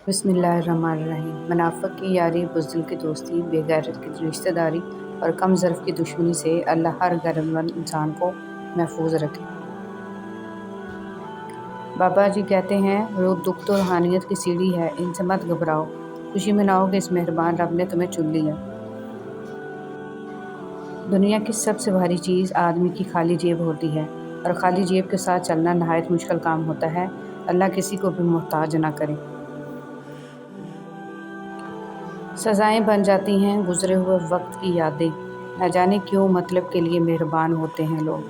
بسم اللہ الرحمن الرحیم۔ منافق کی یاری، بزدل کی دوستی، بے غیرت کی رشتہ داری اور کم ظرف کی دشمنی سے اللہ ہر غیرتمند انسان کو محفوظ رکھے۔ بابا جی کہتے ہیں، دکھ تو روحانیت کی سیڑھی ہے، ان سے مت گھبراؤ، خوشی مناؤ کہ اس مہربان رب نے تمہیں چن لیا۔ دنیا کی سب سے بھاری چیز آدمی کی خالی جیب ہوتی ہے، اور خالی جیب کے ساتھ چلنا نہایت مشکل کام ہوتا ہے۔ اللہ کسی کو بھی محتاج نہ کرے۔ سزائیں بن جاتی ہیں گزرے ہوئے وقت کی یادیں، نہ جانے کیوں مطلب کے لیے مہربان ہوتے ہیں لوگ۔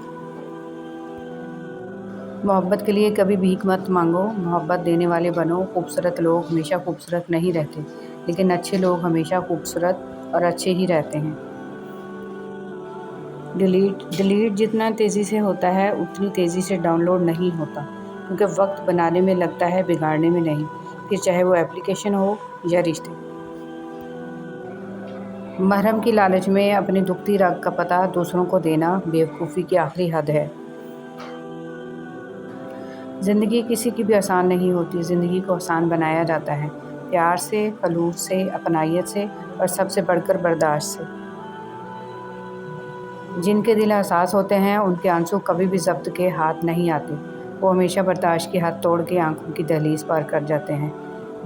محبت کے لیے کبھی بھیک مت مانگو، محبت دینے والے بنو۔ خوبصورت لوگ ہمیشہ خوبصورت نہیں رہتے، لیکن اچھے لوگ ہمیشہ خوبصورت اور اچھے ہی رہتے ہیں۔ ڈیلیٹ جتنا تیزی سے ہوتا ہے اتنی تیزی سے ڈاؤن لوڈ نہیں ہوتا، کیونکہ وقت بنانے میں لگتا ہے، بگاڑنے میں نہیں، پھر چاہے وہ اپلیکیشن ہو یا رشتے۔ محرم کی لالچ میں اپنی دکھتی رگ کا پتہ دوسروں کو دینا بیوقوفی کی آخری حد ہے۔ زندگی کسی کی بھی آسان نہیں ہوتی، زندگی کو آسان بنایا جاتا ہے پیار سے، خلوص سے، اپنائیت سے اور سب سے بڑھ کر برداشت سے۔ جن کے دل حساس ہوتے ہیں ان کے آنسو کبھی بھی ضبط کے ہاتھ نہیں آتے، وہ ہمیشہ برداشت کی حد توڑ کے آنکھوں کی دہلیز پار کر جاتے ہیں۔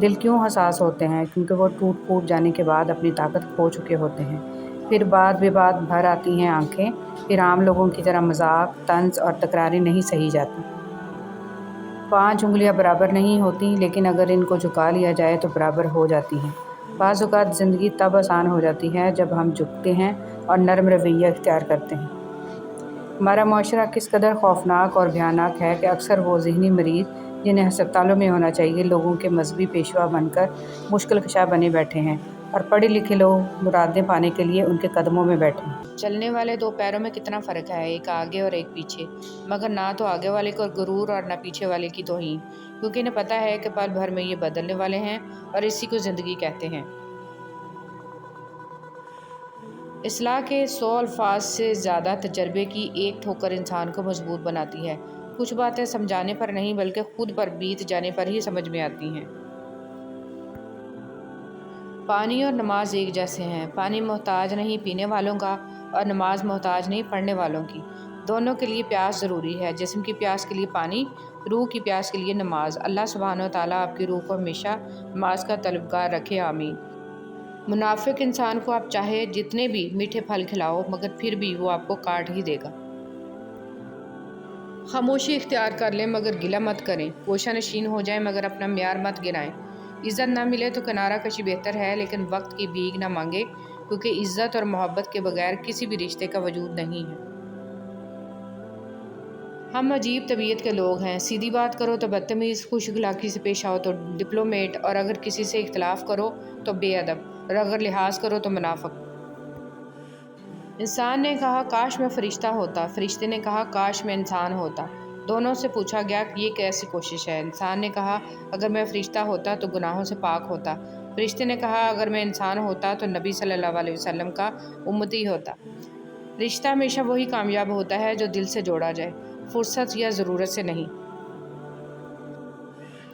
دل کیوں حساس ہوتے ہیں؟ کیونکہ وہ ٹوٹ پھوٹ جانے کے بعد اپنی طاقت کھو چکے ہوتے ہیں۔ پھر بات بے بات بھر آتی ہیں آنکھیں، پھر عام لوگوں کی طرح مذاق، طنز اور تکراریں نہیں سہی جاتی۔ 5 انگلیاں برابر نہیں ہوتی، لیکن اگر ان کو جھکا لیا جائے تو برابر ہو جاتی ہیں۔ بعض اوقات زندگی تب آسان ہو جاتی ہے جب ہم جھکتے ہیں اور نرم رویہ اختیار کرتے ہیں۔ ہمارا معاشرہ کس قدر خوفناک اور بھیانک ہے کہ اکثر وہ ذہنی مریض جنہیں ہسپتالوں میں ہونا چاہیے، لوگوں کے مذہبی پیشوا بن کر مشکل کشا بنے بیٹھے ہیں، اور پڑھے لکھے لوگ مرادیں پانے کے لیے ان کے قدموں میں بیٹھے ہیں۔ چلنے والے 2 پیروں میں کتنا فرق ہے، ایک آگے اور ایک پیچھے، مگر نہ تو آگے والے کو غرور اور نہ پیچھے والے کی توہین، کیونکہ انہیں پتہ ہے کہ پل بھر میں یہ بدلنے والے ہیں، اور اسی کو زندگی کہتے ہیں۔ اصلاح کے 100 الفاظ سے زیادہ تجربے کی ایک ٹھوکر انسان کو مضبوط بناتی ہے۔ کچھ باتیں سمجھانے پر نہیں بلکہ خود پر بیت جانے پر ہی سمجھ میں آتی ہیں۔ پانی اور نماز ایک جیسے ہیں۔ پانی محتاج نہیں پینے والوں کا، اور نماز محتاج نہیں پڑھنے والوں کی۔ دونوں کے لیے پیاس ضروری ہے، جسم کی پیاس کے لیے پانی، روح کی پیاس کے لیے نماز۔ اللہ سبحانہ وتعالیٰ آپ کی روح کو ہمیشہ نماز کا طلبگار رکھے، آمین۔ منافق انسان کو آپ چاہے جتنے بھی میٹھے پھل کھلاؤ، مگر پھر بھی وہ آپ کو کاٹ ہی دے گا۔ خاموشی اختیار کر لیں مگر گلہ مت کریں، گوشہ نشین ہو جائیں مگر اپنا معیار مت گرائیں۔ عزت نہ ملے تو کنارہ کشی بہتر ہے، لیکن وقت کی بھیک نہ مانگے، کیونکہ عزت اور محبت کے بغیر کسی بھی رشتے کا وجود نہیں ہے۔ ہم عجیب طبیعت کے لوگ ہیں، سیدھی بات کرو تو بدتمیز، خوش اخلاقی سے پیش آؤ تو ڈپلومیٹ، اور اگر کسی سے اختلاف کرو تو بے ادب، اور اگر لحاظ کرو تو منافق۔ انسان نے کہا کاش میں فرشتہ ہوتا، فرشتے نے کہا کاش میں انسان ہوتا۔ دونوں سے پوچھا گیا کہ یہ کیسی کوشش ہے؟ انسان نے کہا اگر میں فرشتہ ہوتا تو گناہوں سے پاک ہوتا۔ فرشتے نے کہا اگر میں انسان ہوتا تو نبی صلی اللہ علیہ وسلم کا امتی ہوتا۔ رشتہ ہمیشہ وہی کامیاب ہوتا ہے جو دل سے جوڑا جائے، فرصت یا ضرورت سے نہیں۔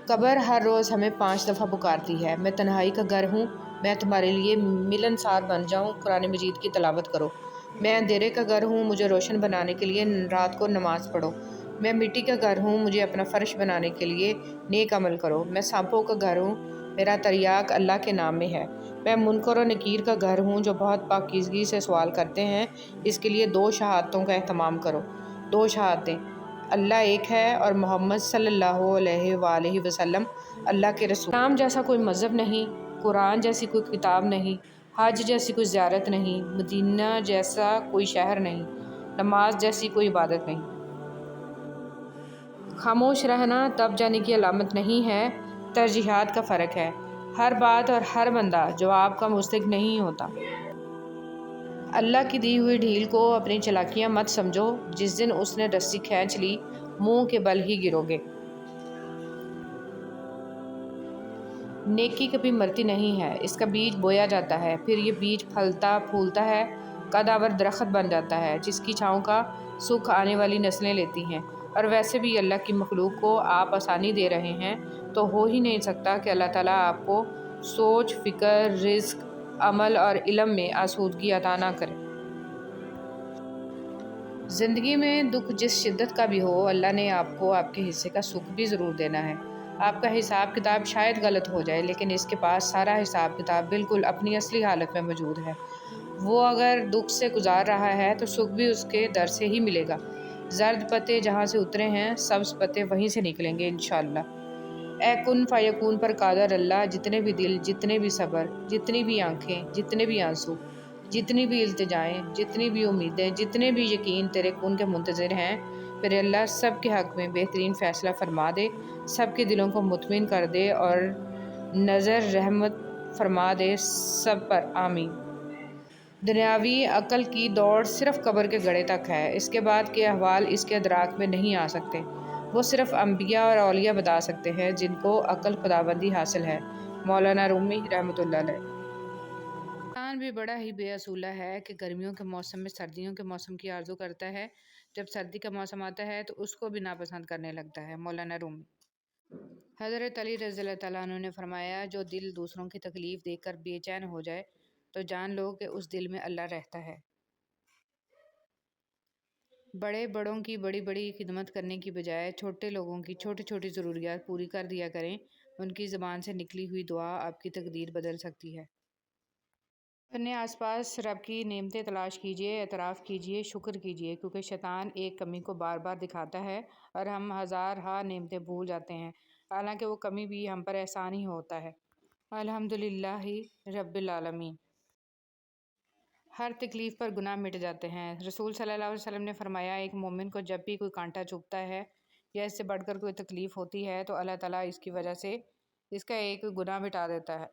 قبر ہر روز ہمیں 5 دفعہ پکارتی ہے، میں تنہائی کا گھر ہوں، میں تمہارے لیے ملنسار بن جاؤں، قرآن مجید کی تلاوت کرو۔ میں اندھیرے کا گھر ہوں، مجھے روشن بنانے کے لیے رات کو نماز پڑھو۔ میں مٹی کا گھر ہوں، مجھے اپنا فرش بنانے کے لیے نیک عمل کرو۔ میں سانپوں کا گھر ہوں، میرا تریاق اللہ کے نام میں ہے۔ میں منکر و نکیر کا گھر ہوں جو بہت پاکیزگی سے سوال کرتے ہیں، اس کے لیے 2 شہادتوں کا اہتمام کرو۔ 2 شہادتیں، اللہ ایک ہے اور محمد صلی اللہ علیہ وآلہ وسلم اللہ کے رسول۔ اسلام جیسا کوئی مذہب نہیں، قرآن جیسی کوئی کتاب نہیں، حج جیسی کوئی زیارت نہیں، مدینہ جیسا کوئی شہر نہیں، نماز جیسی کوئی عبادت نہیں۔ خاموش رہنا تب جانے کی علامت نہیں ہے، ترجیحات کا فرق ہے۔ ہر بات اور ہر بندہ جواب کا مستحق نہیں ہوتا۔ اللہ کی دی ہوئی ڈھیل کو اپنی چالاکیاں مت سمجھو، جس دن اس نے رسی کھینچ لی منہ کے بل ہی گرو گے۔ نیکی کبھی مرتی نہیں ہے، اس کا بیج بویا جاتا ہے، پھر یہ بیج پھلتا پھولتا ہے، قد آور درخت بن جاتا ہے، جس کی چھاؤں کا سکھ آنے والی نسلیں لیتی ہیں، اور ویسے بھی اللہ کی مخلوق کو آپ آسانی دے رہے ہیں تو ہو ہی نہیں سکتا کہ اللہ تعالیٰ آپ کو سوچ، فکر، رزق، عمل اور علم میں آسودگی عطا نہ کرے۔ زندگی میں دکھ جس شدت کا بھی ہو، اللہ نے آپ کو آپ کے حصے کا سکھ بھی ضرور دینا ہے۔ آپ کا حساب کتاب شاید غلط ہو جائے، لیکن اس کے پاس سارا حساب کتاب بالکل اپنی اصلی حالت میں موجود ہے۔ وہ اگر دکھ سے گزار رہا ہے تو سکھ بھی اس کے در سے ہی ملے گا۔ زرد پتے جہاں سے اترے ہیں، سبز پتے وہیں سے نکلیں گے انشاءاللہ۔ اے کن فیکون پر قادر اللہ، جتنے بھی دل، جتنے بھی صبر، جتنی بھی آنکھیں، جتنے بھی آنسو، جتنی بھی التجائیں، جتنی بھی امیدیں، جتنے بھی یقین تیرے کن کے منتظر ہیں، پھر اللہ سب کے حق میں بہترین فیصلہ فرما دے، سب کے دلوں کو مطمئن کر دے اور نظر رحمت فرما دے سب پر، آمین۔ دنیاوی عقل کی دوڑ صرف قبر کے گڑھے تک ہے، اس کے بعد کے احوال اس کے ادراک میں نہیں آ سکتے۔ وہ صرف انبیاء اور اولیاء بتا سکتے ہیں جن کو عقل خداوندی حاصل ہے۔ مولانا رومی رحمۃ اللہ علیہ۔ انسان بھی بڑا ہی بے اصولہ ہے کہ گرمیوں کے موسم میں سردیوں کے موسم کی آرزو کرتا ہے، جب سردی کا موسم آتا ہے تو اس کو بھی ناپسند کرنے لگتا ہے۔ مولانا رومی۔ حضرت علی رضی اللہ تعالیٰ عنہ نے فرمایا، جو دل دوسروں کی تکلیف دیکھ کر بے چین ہو جائے تو جان لو کہ اس دل میں اللہ رہتا ہے۔ بڑے بڑوں کی بڑی بڑی خدمت کرنے کی بجائے چھوٹے لوگوں کی چھوٹی چھوٹی ضروریات پوری کر دیا کریں، ان کی زبان سے نکلی ہوئی دعا آپ کی تقدیر بدل سکتی ہے۔ اپنے آس پاس رب کی نعمتیں تلاش کیجیے، اعتراف کیجیے، شکر کیجیے، کیونکہ شیطان ایک کمی کو بار بار دکھاتا ہے اور ہم ہزارہا نعمتیں بھول جاتے ہیں، حالانکہ وہ کمی بھی ہم پر احسان ہی ہوتا ہے۔ الحمدللہ رب العالمین۔ ہر تکلیف پر گناہ مٹ جاتے ہیں۔ رسول صلی اللہ علیہ وسلم نے فرمایا، ایک مومن کو جب بھی کوئی کانٹا چبھتا ہے یا اس سے بڑھ کر کوئی تکلیف ہوتی ہے تو اللہ تعالیٰ اس کی وجہ سے اس کا ایک گناہ مٹا دیتا ہے۔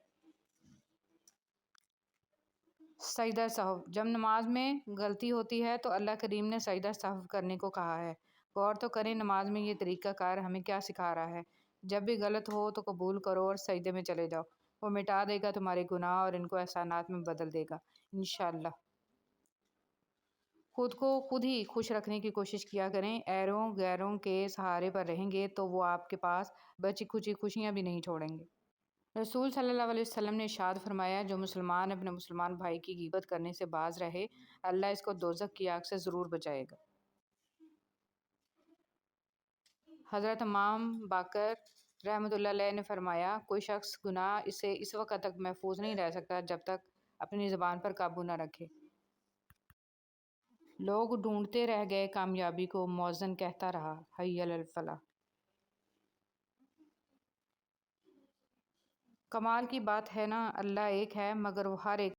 سجدہ سہو۔ جب نماز میں غلطی ہوتی ہے تو اللہ کریم نے سجدہ سہو کرنے کو کہا ہے۔ غور تو کریں نماز میں یہ طریقہ کار ہمیں کیا سکھا رہا ہے۔ جب بھی غلط ہو تو قبول کرو اور سجدے میں چلے جاؤ، وہ مٹا دے گا تمہارے گناہ اور ان کو احسانات میں بدل دے گا انشاءاللہ۔ خود کو خود ہی خوش رکھنے کی کوشش کیا کریں، ایروں غیروں کے سہارے پر رہیں گے تو وہ آپ کے پاس بچی کھچی خوشیاں بھی نہیں چھوڑیں گے۔ رسول صلی اللہ علیہ وسلم نے ارشاد فرمایا، جو مسلمان اپنے مسلمان بھائی کی غیبت کرنے سے باز رہے، اللہ اس کو دوزخ کی آگ سے ضرور بچائے گا۔ حضرت امام باقر رحمۃ اللہ علیہ نے فرمایا، کوئی شخص گناہ سے اس وقت تک محفوظ نہیں رہ سکتا جب تک اپنی زبان پر قابو نہ رکھے۔ لوگ ڈھونڈتے رہ گئے کامیابی کو، مؤذن کہتا رہا، حی علی الفلاح۔ کمال کی بات ہے نا، اللہ ایک ہے مگر وہ ہر ایک